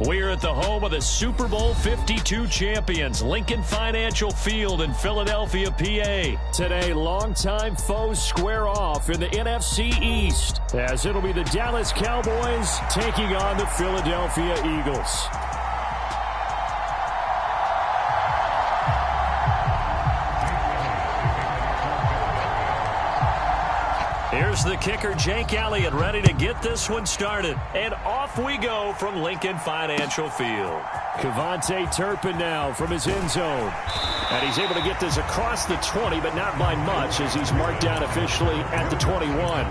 We're at the home of the Super Bowl 52 champions, Lincoln Financial Field in Philadelphia, PA. Today, longtime foes square off in the NFC East, as it'll be the Dallas Cowboys taking on the Philadelphia Eagles. Here's the kicker, Jake Elliott, ready to get this one started. And off we go from Lincoln Financial Field. Kevontae Turpin now from his end zone. And he's able to get this across the 20, but not by much, as he's marked down officially at the 21.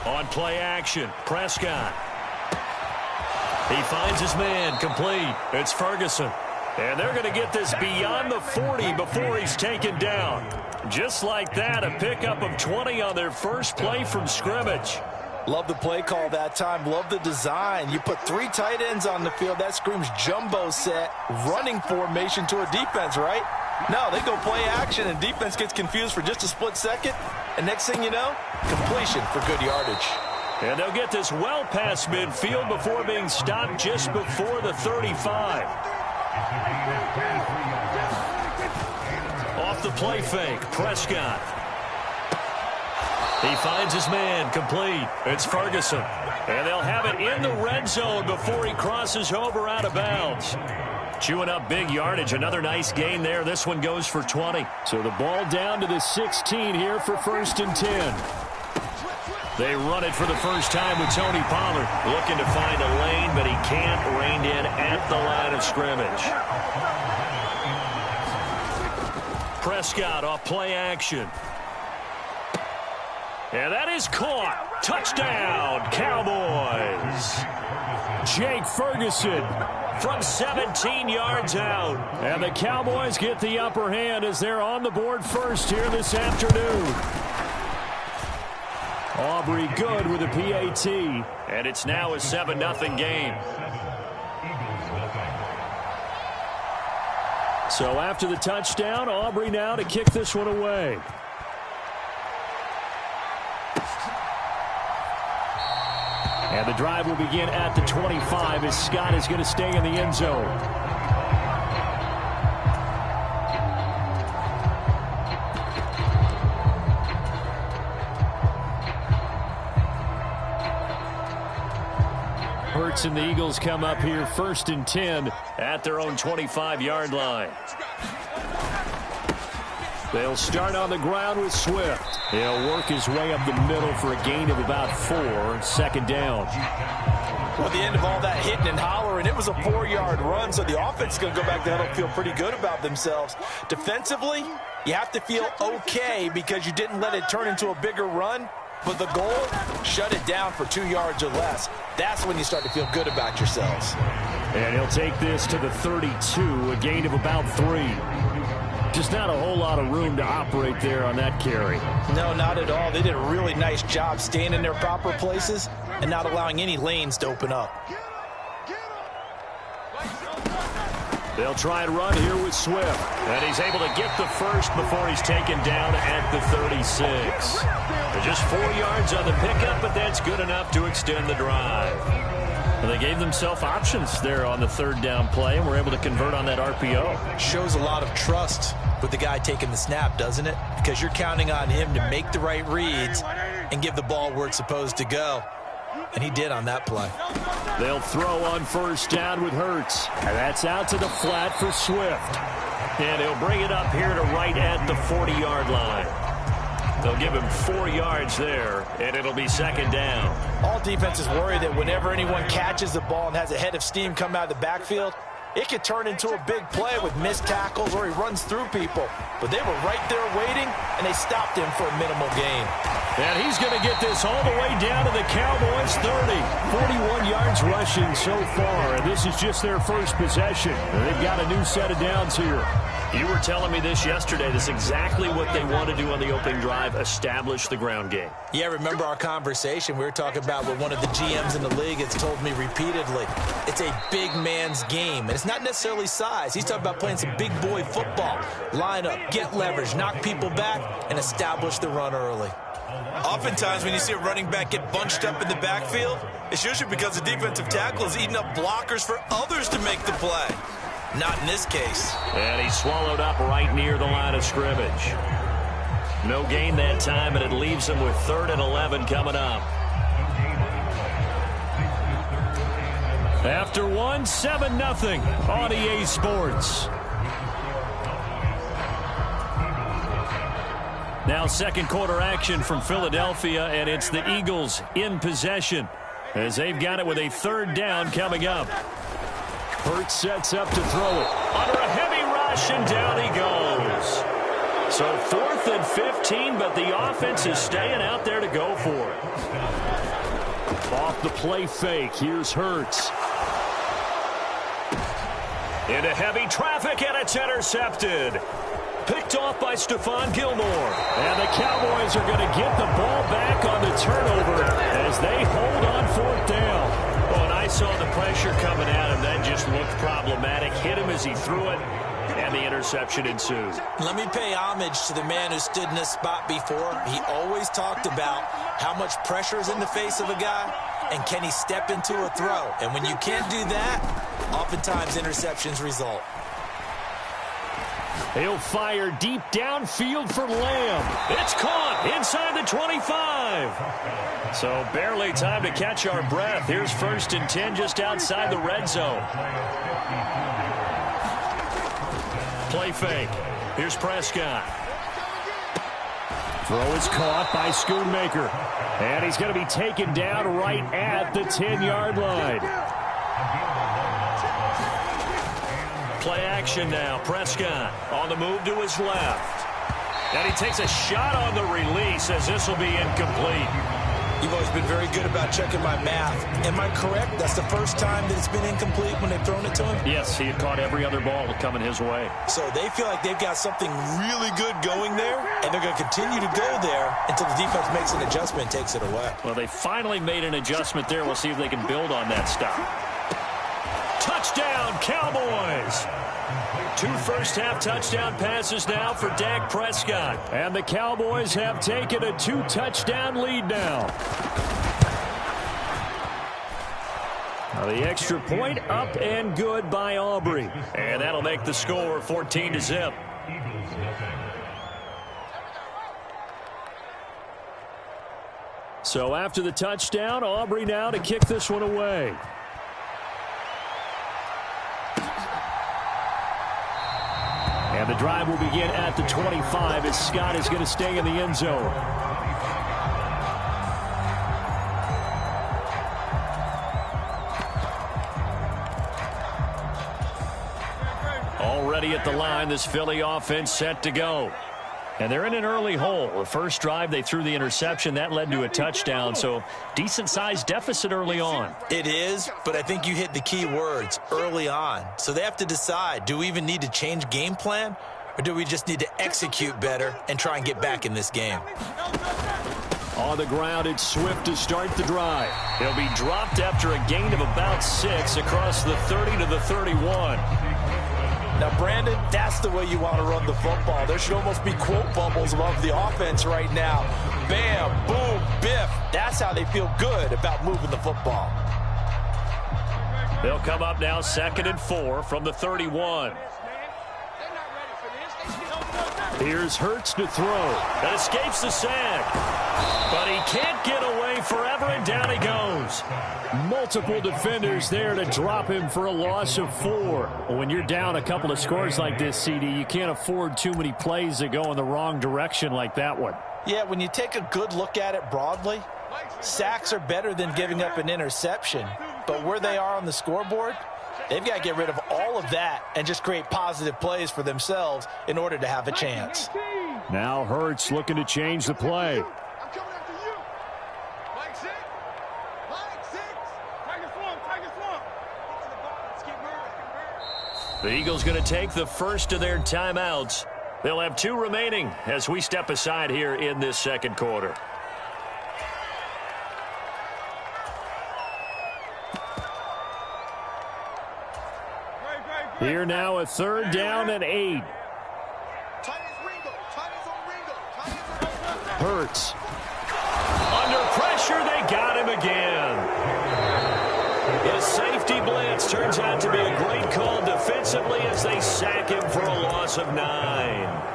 On play action, Prescott. He finds his man, complete. It's Ferguson. And they're going to get this beyond the 40 before he's taken down. Just like that, a pickup of 20 on their first play from scrimmage. Love the play call that time. Love the design. You put 3 tight ends on the field. That screams jumbo set, running formation to a defense, right? No, they go play action, and defense gets confused for just a split second. And next thing you know, completion for good yardage. And they'll get this well past midfield before being stopped just before the 35. Off the play fake, Prescott. He finds his man, complete. It's Ferguson. And they'll have it in the red zone before he crosses over out of bounds. Chewing up big yardage. Another nice gain there. This one goes for 20. So the ball down to the 16 here for 1st and 10. They run it for the first time with Tony Pollard. Looking to find a lane, but he can't. Reined in at the line of scrimmage. Prescott off play action. And that is caught. Touchdown, Cowboys. Jake Ferguson from 17 yards out. And the Cowboys get the upper hand as they're on the board first here this afternoon. Aubrey good with a PAT. And it's now a 7-0 game. So after the touchdown, Aubrey now to kick this one away. And the drive will begin at the 25 as Scott is going to stay in the end zone. Hurts and the Eagles come up here 1st and 10 at their own 25-yard line. They'll start on the ground with Swift. He'll work his way up the middle for a gain of about 4. 2nd down. Well, at the end of all that hitting and hollering, it was a 4-yard run, so the offense is going to go back there and feel pretty good about themselves. Defensively, you have to feel okay because you didn't let it turn into a bigger run. But the goal, shut it down for 2 yards or less. That's when you start to feel good about yourselves. And he'll take this to the 32, a gain of about 3. Just not a whole lot of room to operate there on that carry. No, not at all. They did a really nice job staying in their proper places and not allowing any lanes to open up. They'll try and run here with Swift. And he's able to get the first before he's taken down at the 36. They're just 4 yards on the pickup, but that's good enough to extend the drive. And they gave themselves options there on the 3rd down play and were able to convert on that RPO. Shows a lot of trust with the guy taking the snap, doesn't it? Because you're counting on him to make the right reads and give the ball where it's supposed to go. And he did on that play. They'll throw on 1st down with Hurts. And that's out to the flat for Swift. And he'll bring it up here to right at the 40-yard line. They'll give him 4 yards there, and it'll be 2nd down. All defenses worry that whenever anyone catches the ball and has a head of steam come out of the backfield, it could turn into a big play with missed tackles or he runs through people. But they were right there waiting, and they stopped him for a minimal gain. And he's going to get this all the way down to the Cowboys' 30. 41 yards rushing so far, and this is just their first possession. And they've got a new set of downs here. You were telling me this yesterday. This is exactly what they want to do on the opening drive, establish the ground game. Yeah, remember our conversation? We were talking about what one of the GMs in the league has told me repeatedly. It's a big man's game, and it's not necessarily size. He's talking about playing some big boy football. Line up, get leverage, knock people back, and establish the run early. Oftentimes when you see a running back get bunched up in the backfield, it's usually because the defensive tackle is eating up blockers for others to make the play. Not in this case. And he swallowed up right near the line of scrimmage. No gain that time, and it leaves him with 3rd and 11 coming up. After 7-0 on EA Sports. Now second quarter action from Philadelphia, and it's the Eagles in possession as they've got it with a 3rd down coming up. Hurts sets up to throw it. Under a heavy rush, and down he goes. So 4th and 15, but the offense is staying out there to go for it. Off the play fake, here's Hurts. Into heavy traffic, and it's intercepted. Picked off by Stephon Gilmore. And the Cowboys are going to get the ball back on the turnover as they hold on 4th down. Oh, and I saw the pressure coming at him. That just looked problematic. Hit him as he threw it, and the interception ensued. Let me pay homage to the man who stood in this spot before. He always talked about how much pressure is in the face of a guy, and can he step into a throw. And when you can't do that, oftentimes interceptions result. He'll fire deep downfield for Lamb. It's caught inside the 25. So barely time to catch our breath. Here's 1st and 10 just outside the red zone. Play fake. Here's Prescott. Throw is caught by Schoonmaker. And he's going to be taken down right at the 10-yard line. Play action now. Prescott on the move to his left. And he takes a shot on the release as this will be incomplete. You've always been very good about checking my math. Am I correct? That's the first time that it's been incomplete when they've thrown it to him? Yes, he had caught every other ball coming his way. So they feel like they've got something really good going there, and they're going to continue to go there until the defense makes an adjustment and takes it away. Well, they finally made an adjustment there. We'll see if they can build on that stop. Touchdown, Cowboys! 2 first-half touchdown passes now for Dak Prescott. And the Cowboys have taken a 2-touchdown lead now. Now the extra point up and good by Aubrey. And that'll make the score 14-0. So after the touchdown, Aubrey now to kick this one away. And the drive will begin at the 25 as Scott is going to stay in the end zone. Already at the line, this Philly offense set to go. And they're in an early hole. The first drive, they threw the interception. That led to a touchdown, so decent-sized deficit early on. It is, but I think you hit the key words, early on. So they have to decide, do we even need to change game plan, or do we just need to execute better and try and get back in this game? On the ground, it's Swift to start the drive. He'll be dropped after a gain of about 6 across the 30 to the 31. Now, Brandon, that's the way you want to run the football. There should almost be quote bubbles above the offense right now. Bam, boom, biff. That's how they feel good about moving the football. They'll come up now 2nd and 4 from the 31. Here's Hurts to throw. That escapes the sack. But he can't get away forever, and down he goes. Multiple defenders there to drop him for a loss of 4. When you're down a couple of scores like this, CD, you can't afford too many plays that go in the wrong direction like that one. Yeah, when you take a good look at it broadly, sacks are better than giving up an interception. But where they are on the scoreboard, they've got to get rid of all of that and just create positive plays for themselves in order to have a chance. Now Hurts looking to change the play. The Eagles going to take the first of their timeouts. They'll have 2 remaining as we step aside here in this second quarter. Here now a 3rd down and 8. Hurts. Under pressure, they got him again. His safety blitz turns out to be a great call defensively as they sack him for a loss of 9.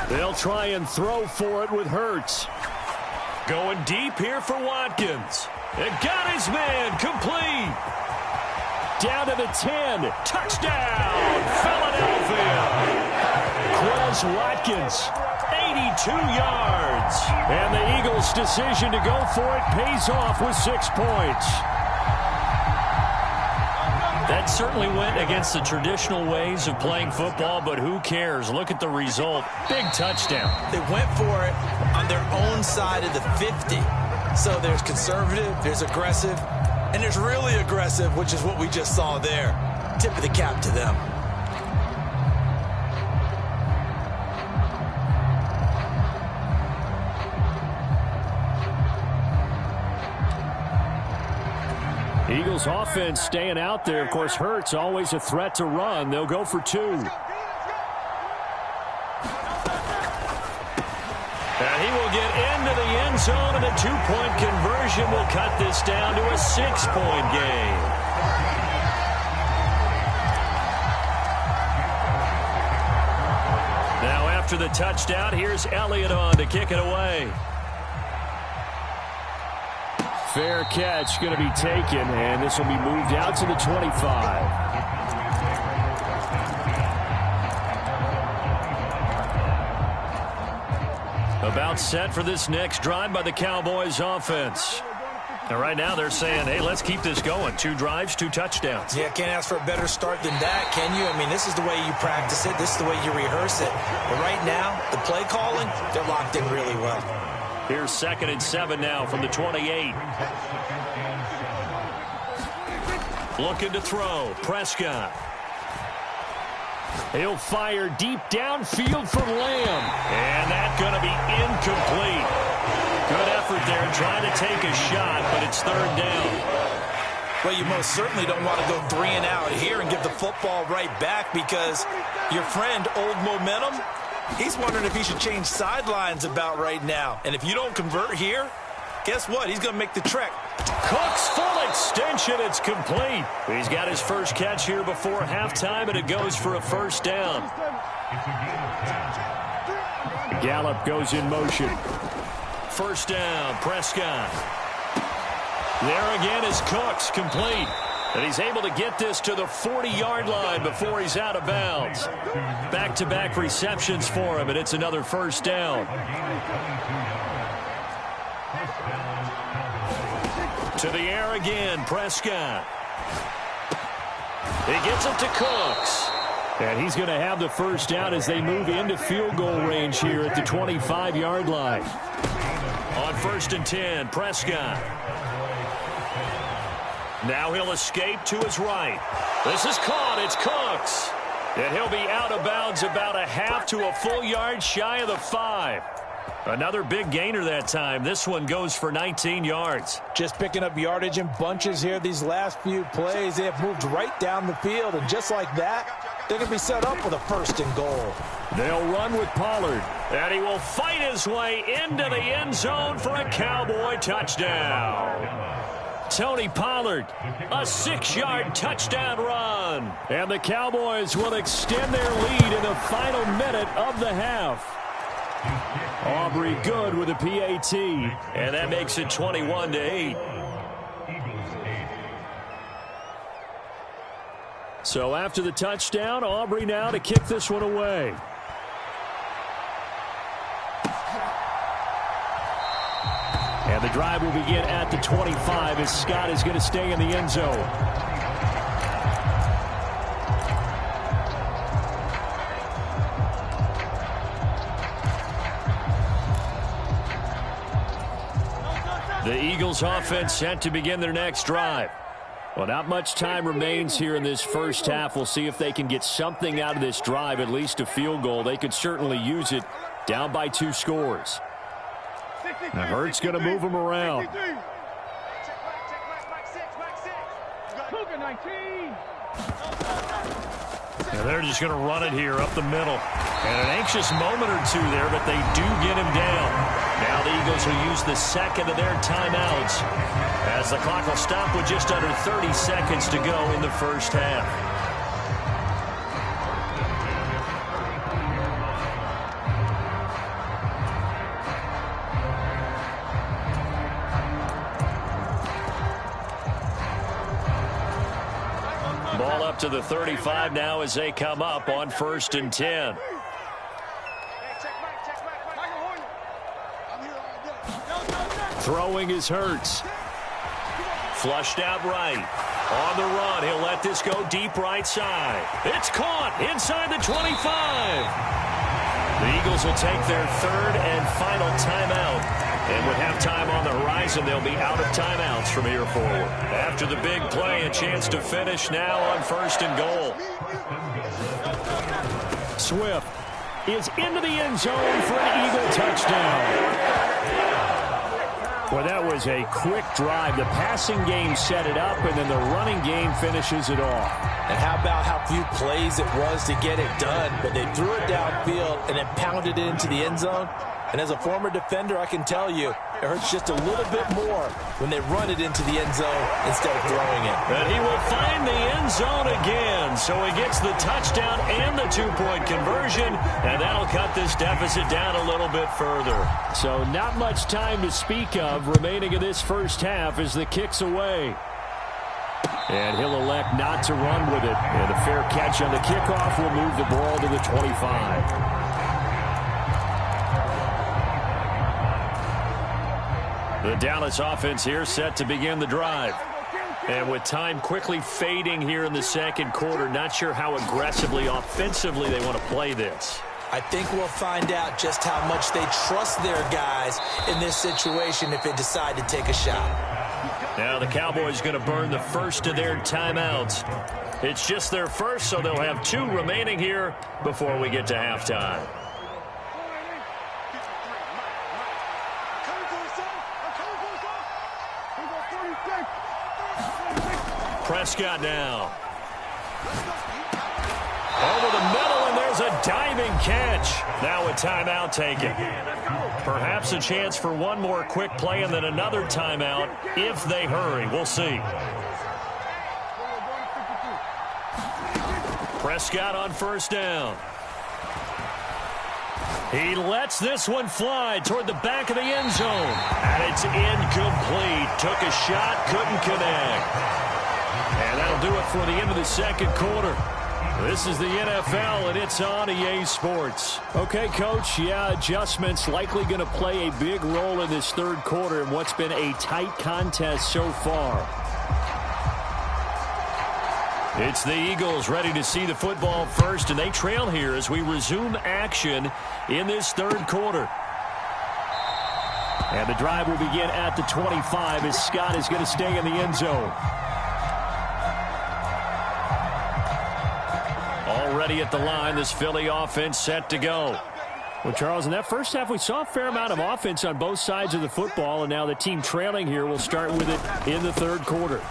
They'll try and throw for it with Hurts. Going deep here for Watkins. It got his man complete. Down to the 10. Touchdown, Philadelphia. Quez Watkins, 82 yards. And the Eagles' decision to go for it pays off with 6 points. That certainly went against the traditional ways of playing football, but who cares? Look at the result. Big touchdown. They went for it on their own side of the 50. So there's conservative, there's aggressive, and there's really aggressive, which is what we just saw there. Tip of the cap to them. Eagles offense staying out there. Of course, Hurts always a threat to run. They'll go for 2. And he will get into the end zone, and a 2-point conversion will cut this down to a 6-point game. Now after the touchdown, here's Elliott on to kick it away. Fair catch going to be taken, and this will be moved out to the 25. About set for this next drive by the Cowboys offense. And right now they're saying, hey, let's keep this going. 2 drives, 2 touchdowns. Yeah, can't ask for a better start than that, can you? I mean, this is the way you practice it. This is the way you rehearse it. But right now, the play calling, they're locked in really well. Here's 2nd and 7 now from the 28. Looking to throw. Prescott. He'll fire deep downfield for Lamb. And that's going to be incomplete. Good effort there trying to take a shot, but it's 3rd down. Well, you most certainly don't want to go 3 and out here and give the football right back because your friend, Old Momentum, he's wondering if he should change sidelines about right now. And if you don't convert here, guess what? He's going to make the trek. Cook's full extension. It's complete. He's got his first catch here before halftime, and it goes for a 1st down. Gallup goes in motion. 1st down, Prescott. There again is Cooks, complete. And he's able to get this to the 40-yard line before he's out of bounds. Back-to-back receptions for him, and it's another 1st down. To the air again, Prescott. He gets it to Cooks. And he's going to have the 1st down as they move into field goal range here at the 25-yard line. On 1st and 10, Prescott. Now he'll escape to his right. This is caught. It's Cooks. And he'll be out of bounds about a half to a full yard shy of the 5. Another big gainer that time. This one goes for 19 yards. Just picking up yardage in bunches here these last few plays. They have moved right down the field, and just like that, they're going to be set up with a 1st and goal. They'll run with Pollard, and he will fight his way into the end zone for a Cowboy touchdown. Tony Pollard, a 6-yard touchdown run. And the Cowboys will extend their lead in the final minute of the half. Aubrey good with a PAT, and that makes it 21-8. So after the touchdown, Aubrey now to kick this one away. And the drive will begin at the 25 as Scott is going to stay in the end zone. The Eagles offense set to begin their next drive. Well, not much time remains here in this first half. We'll see if they can get something out of this drive, at least a field goal. They could certainly use it, down by 2 scores. Now Hurts going to move them around. Now they're just going to run it here up the middle. And an anxious moment or two there, but they do get him down. Now the Eagles will use the second of their timeouts as the clock will stop with just under 30 seconds to go in the first half. Ball up to the 35 now as they come up on 1st and 10. Throwing is Hurts. Flushed out right. On the run, he'll let this go deep right side. It's caught inside the 25. The Eagles will take their 3rd and final timeout. And with halftime on the horizon, they'll be out of timeouts from here forward. After the big play, a chance to finish now on 1st and goal. Swift is into the end zone for an Eagle touchdown. Well, that was a quick drive. The passing game set it up, and then the running game finishes it off. And how about how few plays it was to get it done, but they threw it downfield and then pounded it into the end zone. And as a former defender, I can tell you, it hurts just a little bit more when they run it into the end zone instead of throwing it. And he will find the end zone again. So he gets the touchdown and the 2-point conversion, and that'll cut this deficit down a little bit further. So not much time to speak of remaining in this first half as the kick's away. And he'll elect not to run with it. And a fair catch on the kickoff will move the ball to the 25. The Dallas offense here set to begin the drive. And with time quickly fading here in the second quarter, not sure how aggressively, offensively they want to play this. I think we'll find out just how much they trust their guys in this situation if they decide to take a shot. Now the Cowboys going to burn the first of their timeouts. It's just their first, so they'll have 2 remaining here before we get to halftime. Prescott now. Over the middle, and there's a diving catch. Now a timeout taken. Perhaps a chance for one more quick play and then another timeout if they hurry. We'll see. Prescott on 1st down. He lets this one fly toward the back of the end zone. And it's incomplete. Took a shot, couldn't connect. And that'll do it for the end of the second quarter. This is the NFL, and it's on EA Sports. Okay, Coach, adjustments likely going to play a big role in this third quarter in what's been a tight contest so far. It's the Eagles ready to see the football first, and they trail here as we resume action in this third quarter. And the drive will begin at the 25 as Scott is going to stay in the end zone. Already at the line, this Philly offense set to go. Well, Charles, in that first half, we saw a fair amount of offense on both sides of the football, and now the team trailing here will start with it in the third quarter.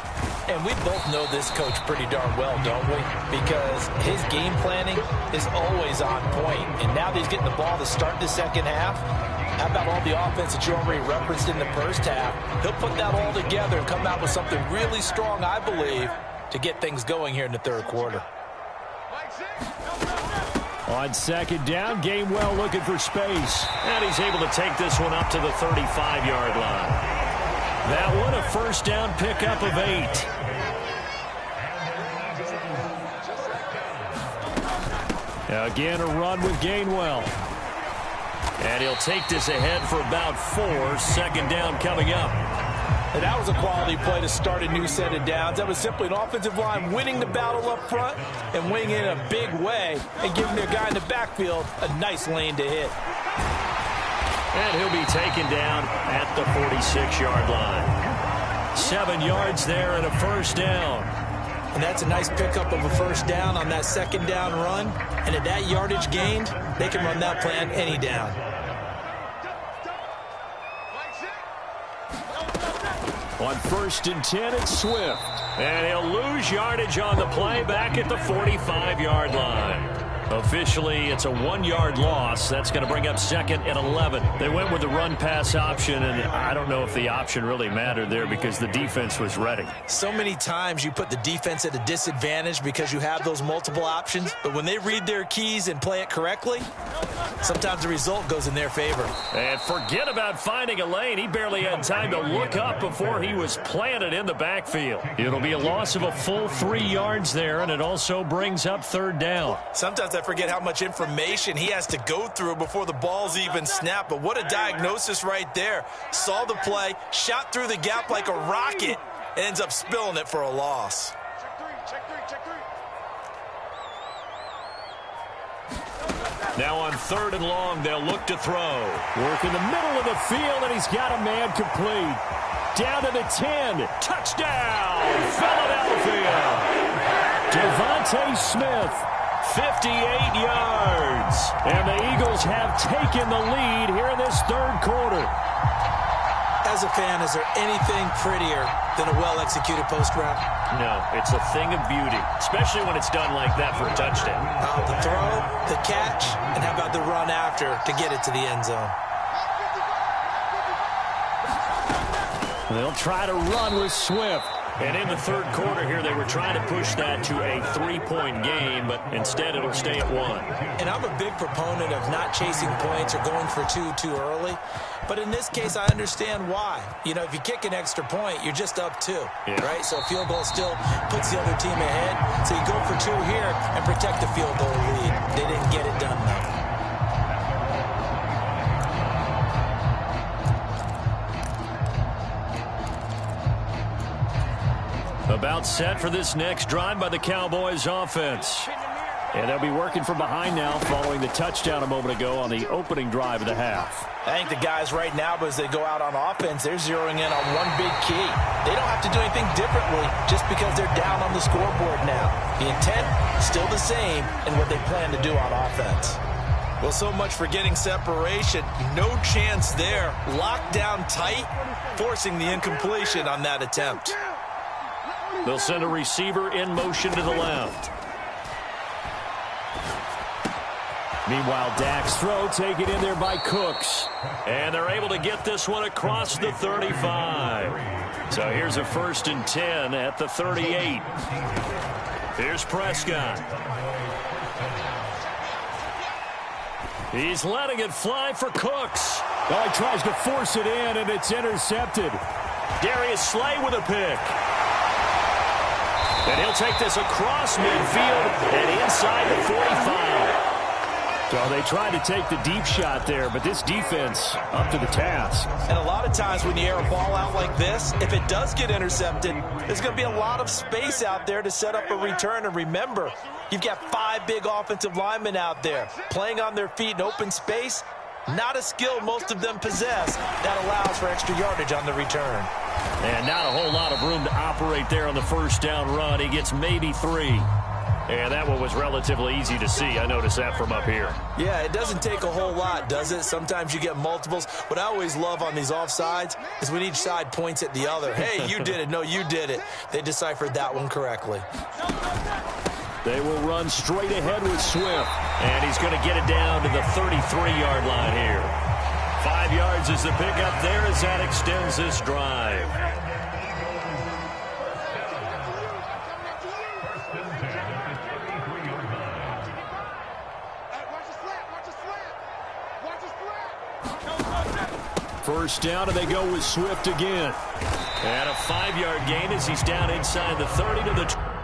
And we both know this coach pretty darn well, don't we? Because his game planning is always on point. And now that he's getting the ball to start the second half, how about all the offense that you already referenced in the first half? He'll put that all together and come out with something really strong, I believe, to get things going here in the third quarter. On second down, Gainwell looking for space. And he's able to take this one up to the 35-yard line. That one a first down pickup of 8. Again, a run with Gainwell. And he'll take this ahead for about 4. Second down coming up. And that was a quality play to start a new set of downs. That was simply an offensive line winning the battle up front and winning in a big way and giving their guy in the backfield a nice lane to hit. And he'll be taken down at the 46-yard line. 7 yards there and a first down. And that's a nice pickup of a first down on that second down run. And at that yardage gained, they can run that play on any down. On 1st and 10, it's Swift. And he'll lose yardage on the play back at the 45-yard line. Officially, it's a 1-yard loss. That's going to bring up 2nd and 11. They went with the run-pass option, and I don't know if the option really mattered there because the defense was ready. So many times you put the defense at a disadvantage because you have those multiple options, but when they read their keys and play it correctly, sometimes the result goes in their favor. And forget about finding a lane. He barely had time to look up before he was planted in the backfield. It'll be a loss of a full 3 yards there, and it also brings up 3rd down. Sometimes I forget how much information he has to go through before the ball's even snapped. But what a diagnosis right there. Saw the play, shot through the gap like a rocket, and ends up spilling it for a loss. Now on 3rd and long, they'll look to throw. Work in the middle of the field, and he's got a man complete. Down to the 10. Touchdown, Philadelphia. Devontae Smith. 58 yards. And the Eagles have taken the lead here in this 3rd quarter. As a fan, is there anything prettier than a well-executed post route? No, it's a thing of beauty, especially when it's done like that for a touchdown. The throw, the catch, and how about the run after to get it to the end zone? They'll try to run with Swift. And in the 3rd quarter here, they were trying to push that to a 3-point game, but instead it'll stay at 1. And I'm a big proponent of not chasing points or going for two too early. But in this case, I understand why. You know, if you kick an extra point, you're just up 2, right? So a field goal still puts the other team ahead. So you go for 2 here and protect the field goal lead. They didn't get it done, though. About set for this next drive by the Cowboys offense. And they'll be working from behind now following the touchdown a moment ago on the opening drive of the half. I think the guys right now, as they go out on offense, they're zeroing in on one big key. They don't have to do anything differently just because they're down on the scoreboard now. The intent, still the same in what they plan to do on offense. Well, so much for getting separation. No chance there. Locked down tight, forcing the incompletion on that attempt. They'll send a receiver in motion to the left. Meanwhile, Dak's throw taken in there by Cooks. And they're able to get this one across the 35. So here's a 1st and 10 at the 38. Here's Prescott. He's letting it fly for Cooks. Oh, he tries to force it in, and it's intercepted. Darius Slay with a pick. And he'll take this across midfield and inside the 45. So they tried to take the deep shot there, but this defense up to the task. And a lot of times when you air a ball out like this, if it does get intercepted, there's going to be a lot of space out there to set up a return. And remember, you've got 5 big offensive linemen out there playing on their feet in open space. Not a skill most of them possess that allows for extra yardage on the return. And not a whole lot of room to operate there on the first down run. He gets maybe 3. And that one was relatively easy to see. I noticed that from up here. Yeah, it doesn't take a whole lot, does it? Sometimes you get multiples. What I always love on these offsides is when each side points at the other. Hey, you did it. No, you did it. They deciphered that one correctly. They will run straight ahead with Swift. And he's going to get it down to the 33-yard line here. 5 yards is the pickup there as that extends this drive. First down, and they go with Swift again. And a 5-yard gain as he's down inside the 30 to the